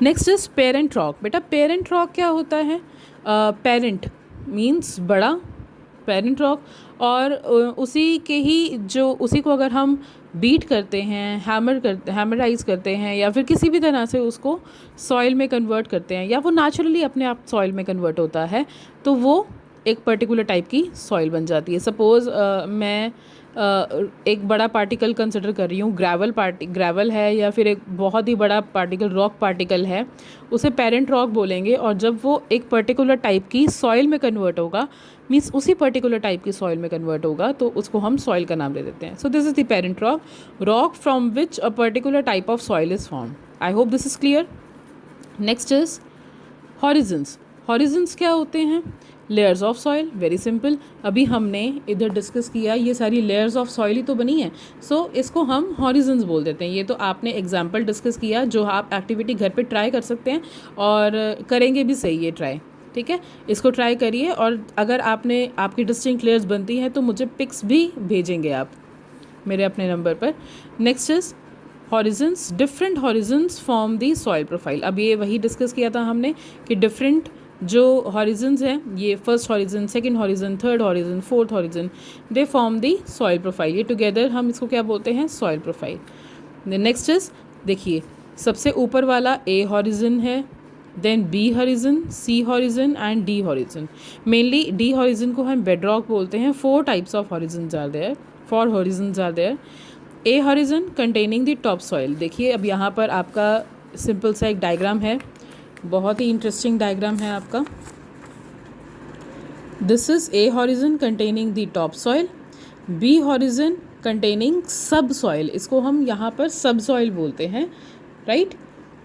Next is parent rock. बेटा parent rock क्या होता है? पेरेंट मीन्स बड़ा, पेरेंट रॉक, और उसी के ही जो उसी को अगर हम बीट करते हैं, हैमराइज करते हैं, या फिर किसी भी तरह से उसको सॉइल में कन्वर्ट करते हैं, या वो नेचुरली अपने आप सॉइल में कन्वर्ट होता है, तो वो एक पर्टिकुलर टाइप की सॉइल बन जाती है। सपोज़ मैं एक बड़ा पार्टिकल कंसिडर कर रही हूँ, ग्रेवल है, या फिर एक बहुत ही बड़ा पार्टिकल रॉक पार्टिकल है, उसे पेरेंट रॉक बोलेंगे। और जब वो एक पर्टिकुलर टाइप की सॉइल में कन्वर्ट होगा, मीन्स उसी पर्टिकुलर टाइप की सॉइल में कन्वर्ट होगा, तो उसको हम सॉइल का नाम दे देते हैं। सो this is the parent rock, rock from which a particular type of soil is form. I hope this is clear. Next is horizons. Horizons क्या होते हैं? Layers of soil. Very simple, अभी हमने इधर डिस्कस किया, ये सारी लेयर्स ऑफ सॉइल ही तो बनी है, सो इसको हम हॉरिजन्स बोल देते हैं। ये तो आपने एग्जाम्पल डिस्कस किया, जो आप एक्टिविटी घर पे ट्राई कर सकते हैं, और करेंगे भी सही ये ट्राई, ठीक है। इसको ट्राई करिए, और अगर आपकी डिस्टिंक्ट लेयर्स बनती हैं तो मुझे पिक्स भी भेजेंगे आप मेरे अपने नंबर पर। Next is horizons. Different horizons form the soil profile. अब ये वही डिस्कस किया था हमने कि डिफरेंट जो हॉरिजन्स हैं, ये first horizon, second horizon, third horizon, fourth horizon, they form the soil profile. ये टुगेदर हम इसको क्या बोलते हैं? Soil profile. नेक्स्ट इज, देखिए सबसे ऊपर वाला ए हॉरिजन है, then B horizon, C horizon and D horizon. Mainly D horizon को हम बेड रॉक बोलते हैं। 4 types of horizons are there, 4 horizons are there. A horizon containing the top soil. देखिए अब यहाँ पर आपका सिंपल सा एक डायग्राम है, बहुत ही इंटरेस्टिंग डायग्राम है आपका। This is A horizon containing the top soil, B horizon containing subsoil, इसको हम यहाँ पर सब सॉइल बोलते हैं, right.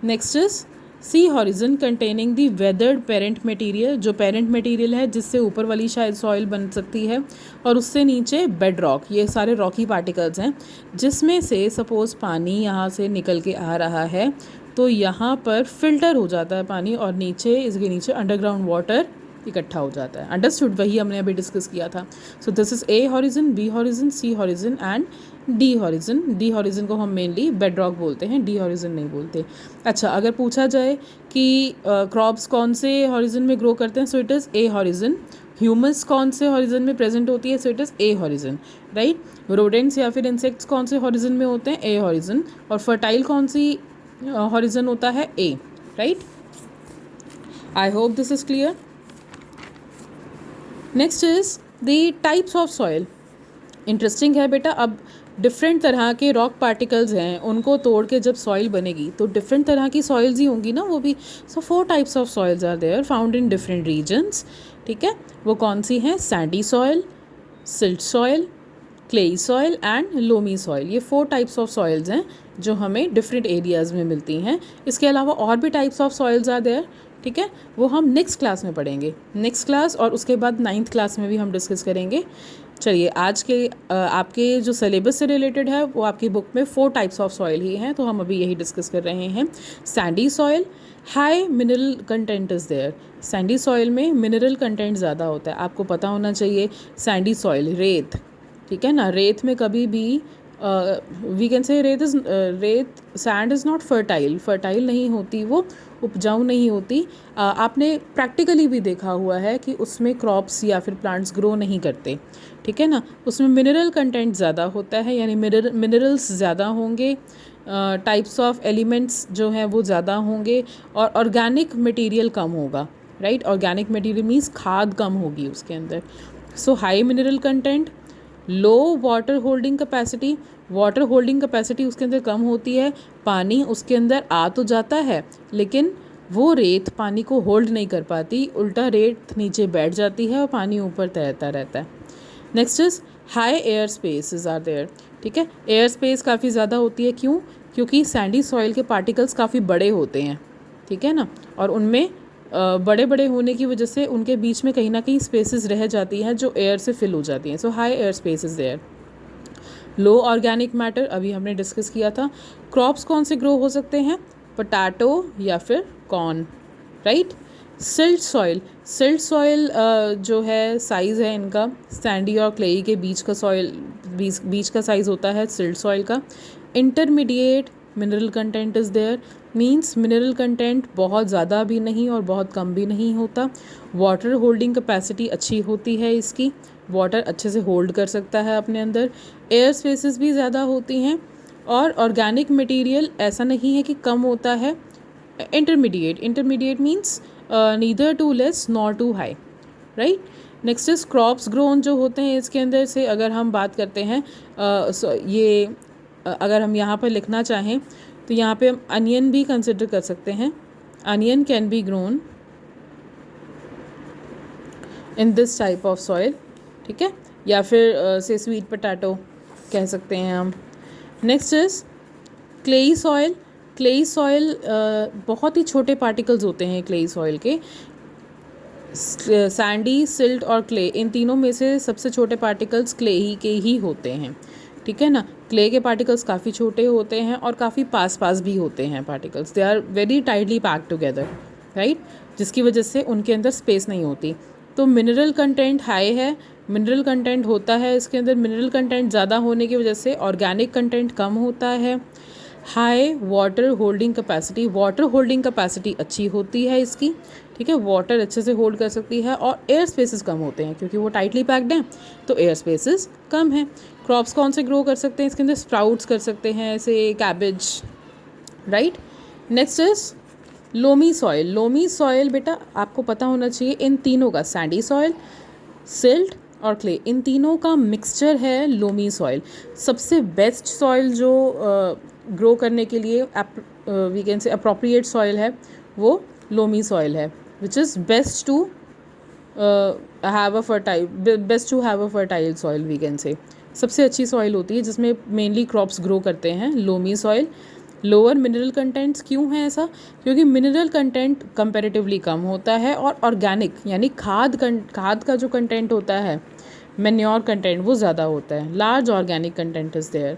Next is C horizon containing the weathered parent material, जो पेरेंट मटेरियल है जिससे ऊपर वाली शायद सॉइल बन सकती है, और उससे नीचे बेड रॉक, ये सारे रॉकी पार्टिकल्स हैं, जिसमें से सपोज़ पानी यहाँ से निकल के आ रहा है, तो यहाँ पर फिल्टर हो जाता है पानी, और नीचे इसके नीचे अंडरग्राउंड वाटर इकट्ठा हो जाता है। अंडरस्टूड? वही हमने अभी डिस्कस किया था। So this is A horizon, B horizon, C horizon and D horizon. D horizon को हम मेनली बेड रॉक बोलते हैं, डी हॉरिजन नहीं बोलते। अच्छा, अगर पूछा जाए कि क्रॉप्स कौन से हॉरिजन में ग्रो करते हैं, सो it is a horizon. Humus कौन से हॉरिजन में प्रेजेंट होती है, सो it is a horizon, right. Rodents या फिर इंसेक्ट्स कौन से हॉरिजन में होते हैं, ए हॉरिजन। और फर्टाइल कौन सी हॉरिजन होता है, A, right. I hope this is clear. Next is the types of soil. Interesting है बेटा, अब डिफरेंट तरह के रॉक पार्टिकल्स हैं, उनको तोड़ के जब सॉइल बनेगी तो डिफरेंट तरह की सॉइल्स ही होंगी ना वो भी। So 4 types of soils are there found in different regions, ठीक है। वो कौन सी हैं? Sandy soil, silt soil, clayey soil and loamy soil. ये 4 टाइप्स ऑफ सॉइल्स हैं जो हमें डिफरेंट एरियाज़ में मिलती हैं। इसके अलावा और भी types of soils are there, ठीक है, वो हम नेक्स्ट क्लास में पढ़ेंगे, नेक्स्ट क्लास, और उसके बाद 9th क्लास में भी हम डिस्कस करेंगे। चलिए, आज के आपके जो सिलेबस से रिलेटेड है वो आपकी बुक में 4 टाइप्स ऑफ सॉइल ही हैं, तो हम अभी यही डिस्कस कर रहे हैं। Sandy soil, high mineral content is there. Sandy soil में मिनरल कंटेंट ज़्यादा होता है, आपको पता होना चाहिए। सैंडी सॉइल, रेत, ठीक है ना, रेत में कभी भी वी कैन से रेत, सैंड इज़ नॉट फर्टाइल नहीं होती, वो उपजाऊ नहीं होती। आपने प्रैक्टिकली भी देखा हुआ है कि उसमें क्रॉप्स या फिर प्लांट्स ग्रो नहीं करते, ठीक है ना। उसमें मिनरल कंटेंट ज़्यादा होता है, यानी मिनरल्स ज़्यादा होंगे, टाइप्स ऑफ एलिमेंट्स जो हैं वो ज़्यादा होंगे, और ऑर्गेनिक मटेरियल कम होगा, राइट। ऑर्गेनिक मटेरियल मीन्स खाद कम होगी उसके अंदर। So high mineral content, low water holding capacity, water holding capacity उसके अंदर कम होती है, पानी उसके अंदर आ तो जाता है लेकिन वो रेत पानी को होल्ड नहीं कर पाती, उल्टा रेत नीचे बैठ जाती है और पानी ऊपर तैरता रहता है। Next is high air spaces are there, ठीक है। एयर स्पेस काफ़ी ज़्यादा होती है, क्यों? क्योंकि सैंडी सॉइल के पार्टिकल्स काफ़ी बड़े होते हैं, ठीक है ना, और उनमें बड़े बड़े होने की वजह से उनके बीच में कहीं ना कहीं स्पेसेस रह जाती हैं जो एयर से फिल हो जाती हैं। So high air spaces there. Low organic matter, अभी हमने डिस्कस किया था। क्रॉप्स कौन से ग्रो हो सकते हैं? पोटैटो या फिर corn, right. Silt soil, silt soil जो है साइज़ है इनका सैंडी और क्लेई के बीच का सॉइल, बीच का साइज़ होता है सिल्ट सॉइल का। Intermediate mineral content is there, means mineral content बहुत ज़्यादा भी नहीं और बहुत कम भी नहीं होता। वाटर होल्डिंग कैपेसिटी अच्छी होती है इसकी, वाटर अच्छे से होल्ड कर सकता है अपने अंदर। एयर स्पेसेस भी ज़्यादा होती हैं। और ऑर्गेनिक मटेरियल ऐसा नहीं है कि कम होता है, intermediate means neither too less nor too high, right. Next is crops grown जो होते हैं इसके अंदर से अगर हम बात करते हैं, अगर हम यहाँ पर लिखना चाहें तो यहाँ पे हम अनियन भी कंसिडर कर सकते हैं। Onion can be grown in this type of soil, ठीक है, या फिर से स्वीट पोटैटो कह सकते हैं हम। Next is clayey soil. Clayey soil बहुत ही छोटे पार्टिकल्स होते हैं क्लेई सॉइल के। सैंडी, सिल्ट और क्ले, इन तीनों में से सबसे छोटे पार्टिकल्स क्ले ही के ही होते हैं, ठीक है ना। क्ले के पार्टिकल्स काफ़ी छोटे होते हैं और काफ़ी पास पास भी होते हैं particles, they are very tightly packed together, right, जिसकी वजह से उनके अंदर स्पेस नहीं होती। तो मिनरल कंटेंट हाई है, मिनरल कंटेंट होता है इसके अंदर, मिनरल कंटेंट ज़्यादा होने की वजह से ऑर्गेनिक कंटेंट कम होता है। High water holding capacity, water holding capacity अच्छी होती है इसकी, ठीक है, वाटर अच्छे से होल्ड कर सकती है। और एयर स्पेसेस कम होते हैं क्योंकि वो टाइटली पैक्ड हैं, तो एयर स्पेसेस कम हैं। क्रॉप्स कौन से ग्रो कर सकते हैं इसके अंदर? स्प्राउट्स कर सकते हैं, ऐसे cabbage, right. Next is loamy soil. Loamy soil बेटा आपको पता होना चाहिए इन तीनों का, सैंडी सॉइल, सिल्ट और क्ले, इन तीनों का मिक्सचर है लोमी सॉइल। सबसे बेस्ट सॉइल जो ग्रो करने के लिए we can say appropriate soil है वो लोमी सॉइल है, which is best to have a fertile soil we can say. सबसे अच्छी सॉइल होती है जिसमें मेनली क्रॉप्स ग्रो करते हैं, loamy soil. Lower mineral contents क्यों है ऐसा? क्योंकि मिनरल कंटेंट कंपैरेटिवली कम होता है और ऑर्गेनिक यानी खाद का जो कंटेंट होता है, मैन्योर कंटेंट, वो ज़्यादा होता है। Large organic content is there.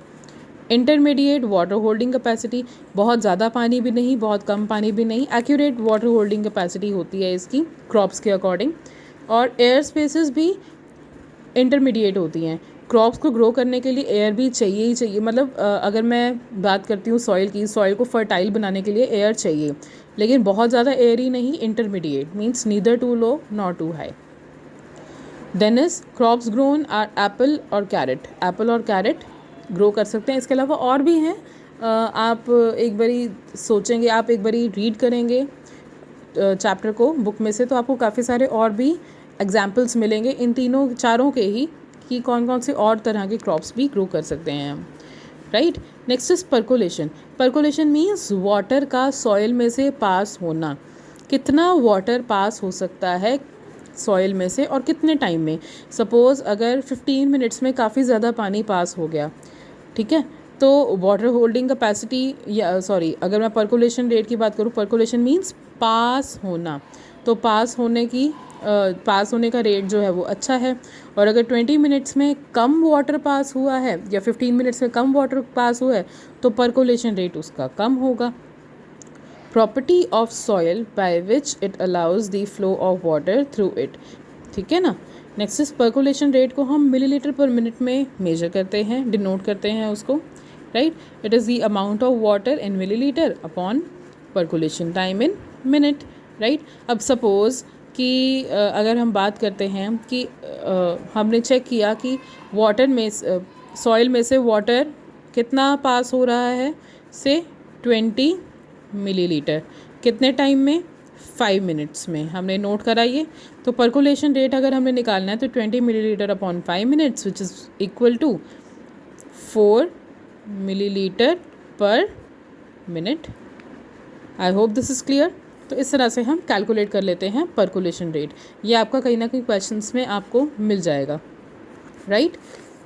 Intermediate water holding capacity, बहुत ज़्यादा पानी भी नहीं, बहुत कम पानी भी नहीं, एक्यूरेट वाटर होल्डिंग कैपेसिटी होती है इसकी क्रॉप्स के अकॉर्डिंग। और एयर स्पेसेस भी इंटरमीडिएट होती हैं। क्रॉप्स को ग्रो करने के लिए एयर भी चाहिए ही चाहिए, मतलब अगर मैं बात करती हूँ सॉइल की, सॉइल को फर्टाइल बनाने के लिए एयर चाहिए, लेकिन बहुत ज़्यादा एयर ही नहीं, intermediate means neither too low not too high. Then is crops grown are apple और कैरेट। एप्पल और कैरेट ग्रो कर सकते हैं। इसके अलावा और भी हैं, आप एक बारी सोचेंगे, आप एक बारी रीड करेंगे चैप्टर को बुक में से, तो आपको काफ़ी सारे और भी एग्जाम्पल्स मिलेंगे इन तीनों चारों के ही, कि कौन कौन से और तरह के क्रॉप्स भी ग्रो कर सकते हैं हम, right. Next is percolation. Percolation means water का सॉइल में से पास होना। कितना वाटर पास हो सकता है सॉइल में से और कितने टाइम में? सपोज़ अगर 15 मिनट्स में काफ़ी ज़्यादा पानी पास हो गया, ठीक है, तो वाटर होल्डिंग कैपेसिटी, या सॉरी, अगर मैं पर्कोलेशन रेट की बात करूँ, पर्कोलेशन मीन्स पास होना, तो पास होने का रेट जो है वो अच्छा है। और अगर 20 मिनट्स में कम वाटर पास हुआ है या 15 मिनट्स में कम वाटर पास हुआ है तो पर्कोलेशन रेट उसका कम होगा। Property of soil by which it allows the flow of water through it, ठीक है ना। नेक्स्ट इज पर्कोलेशन रेट को हम मिलीलीटर पर मिनट में मेजर करते हैं, डिनोट करते हैं उसको, right. It is the amount of water in millilitre upon percolation time in minute, right. अब सपोज़ कि अगर हम बात करते हैं कि हमने चेक किया कि वाटर में, सॉइल में से वाटर कितना पास हो रहा है, से 20 मिलीलीटर, कितने टाइम में? 5 मिनट्स में, हमने नोट कराइए। तो पर्कोलेशन रेट अगर हमने निकालना है तो 20 millilitre upon 5 minutes which is equal to 4 millilitre पर minute. I hope this is clear. तो इस तरह से हम कैलकुलेट कर लेते हैं पर्कोलेशन रेट। ये आपका कहीं ना कहीं क्वेश्चंस में आपको मिल जाएगा, राइट।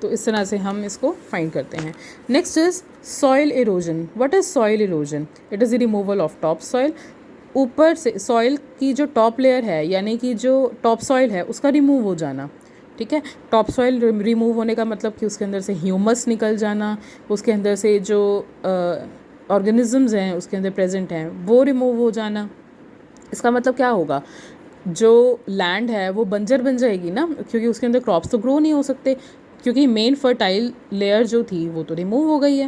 तो इस तरह से हम इसको फाइंड करते हैं। Next is soil erosion. What is soil erosion? It is the removal of top soil. ऊपर से सॉइल की जो टॉप लेयर है, यानी कि जो टॉप सॉइल है उसका रिमूव हो जाना, ठीक है। टॉप सॉइल रिमूव होने का मतलब कि उसके अंदर से ह्यूमस निकल जाना, उसके अंदर से जो ऑर्गेनिजम्स हैं उसके अंदर प्रेजेंट हैं वो रिमूव हो जाना। इसका मतलब क्या होगा? जो लैंड है वो बंजर बन जाएगी ना, क्योंकि उसके अंदर क्रॉप्स तो ग्रो नहीं हो सकते, क्योंकि मेन फर्टाइल लेयर जो थी वो तो रिमूव हो गई है,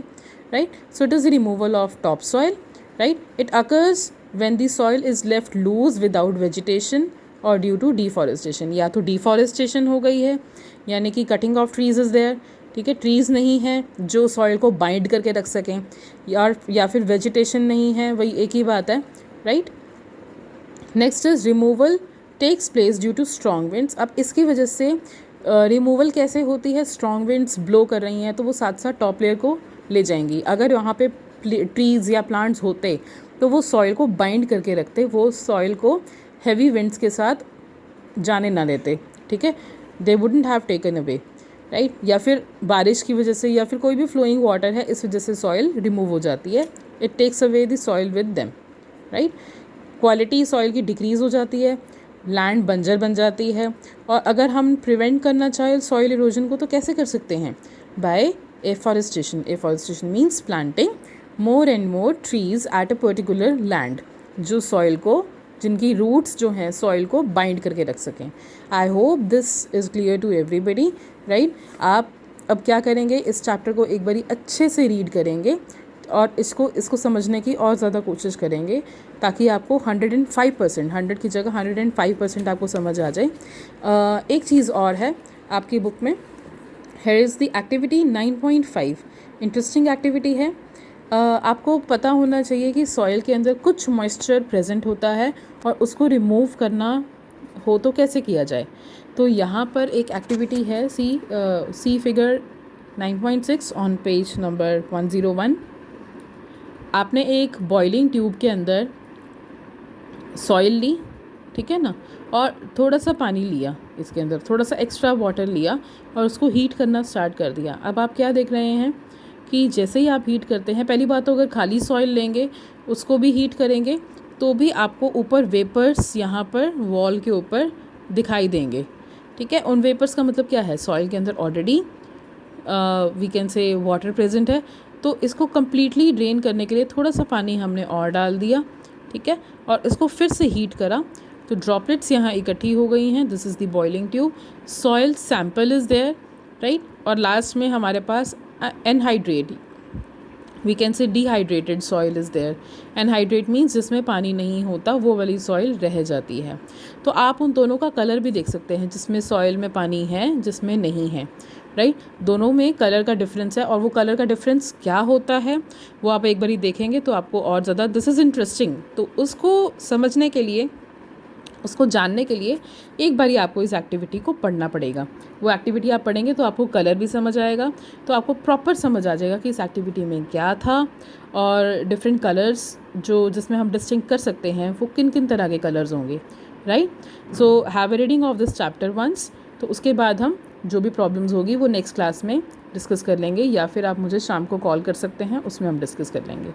right. So it is the removal of top soil. Right. It occurs when the soil is left loose without vegetation और ड्यू टू डिफॉरेस्टेशन. या तो डिफॉरेस्टेशन हो गई है यानी कि cutting of trees is there. ठीक है, ट्रीज़ नहीं है जो सॉइल को बाइंड करके रख सकें, या फिर वेजिटेशन नहीं है, वही एक ही बात है. Right. Next is removal takes place due to strong winds. अब इसकी वजह से रिमूवल कैसे होती है, स्ट्रॉन्ग विंड्स ब्लो कर रही हैं तो वो साथ साथ टॉप लेयर को ले जाएंगी. अगर वहाँ पे ट्रीज़ या प्लांट्स होते तो वो सॉइल को बाइंड करके रखते, वो सॉइल को हैवी विंड्स के साथ जाने ना देते. ठीक है, they wouldn't have taken away. Right. या फिर बारिश की वजह से या फिर कोई भी फ्लोइंग वाटर है, इस वजह से सॉइल रिमूव हो जाती है. It takes away the soil with them. Right. Quality soil की डिक्रीज़ हो जाती है, लैंड बंजर बन जाती है. और अगर हम प्रिवेंट करना चाहें सॉइल इरोजन को तो कैसे कर सकते हैं, by afforestation. Afforestation means planting more and more trees at a particular land, जो सॉइल को, जिनकी रूट्स जो हैं सॉइल को बाइंड करके रख सकें. I hope this is clear to everybody. Right. आप अब क्या करेंगे, इस चैप्टर को एक बारी अच्छे से रीड करेंगे और इसको समझने की और ज़्यादा कोशिश करेंगे ताकि आपको 105%, 100 की जगह 105% आपको समझ आ जाए. एक चीज़ और है आपकी बुक में, here is the activity 9.5. Interesting activity है. आपको पता होना चाहिए कि सॉइल के अंदर कुछ मॉइस्चर प्रेजेंट होता है और उसको रिमूव करना हो तो कैसे किया जाए. तो यहाँ पर एक एक्टिविटी है, सी फिगर 9.6 ऑन पेज नंबर 101. आपने एक बॉइलिंग ट्यूब के अंदर सॉइल ली, ठीक है ना, और थोड़ा सा पानी लिया, इसके अंदर थोड़ा सा एक्स्ट्रा वाटर लिया और उसको हीट करना स्टार्ट कर दिया. अब आप क्या देख रहे हैं कि जैसे ही आप हीट करते हैं, पहली बात तो अगर खाली सॉइल लेंगे उसको भी हीट करेंगे तो भी आपको ऊपर वेपर्स यहाँ पर वॉल के ऊपर दिखाई देंगे. ठीक है, उन वेपर्स का मतलब क्या है, सॉइल के अंदर already we can say water present है. तो इसको कम्प्लीटली ड्रेन करने के लिए थोड़ा सा पानी हमने और डाल दिया. ठीक है, और इसको फिर से हीट करा तो ड्रॉपलेट्स यहाँ इकट्ठी हो गई हैं. This is the boiling tube. Soil sample is there. Right. और लास्ट में हमारे पास anhydrate, we can say dehydrated soil is there. Anhydrate means जिसमें पानी नहीं होता वो वाली सॉइल रह जाती है. तो आप उन दोनों का कलर भी देख सकते हैं, जिसमें सॉइल में पानी है जिसमें नहीं है. राइट. दोनों में कलर का डिफरेंस है और वो कलर का डिफरेंस क्या होता है वो आप एक बारी देखेंगे तो आपको और ज़्यादा दिस इज़ इंटरेस्टिंग. तो उसको समझने के लिए, उसको जानने के लिए एक बारी आपको इस एक्टिविटी को पढ़ना पड़ेगा. वो एक्टिविटी आप पढ़ेंगे तो आपको कलर भी समझ आएगा, तो आपको प्रॉपर समझ आ जाएगा कि इस एक्टिविटी में क्या था और डिफरेंट कलर्स जो जिसमें हम डिस्टिंक्ट कर सकते हैं वो किन किन तरह के कलर्स होंगे. Right. So have a reading of this chapter once. तो उसके बाद हम जो भी प्रॉब्लम्स होगी वो नेक्स्ट क्लास में डिस्कस कर लेंगे, या फिर आप मुझे शाम को कॉल कर सकते हैं, उसमें हम डिस्कस कर लेंगे.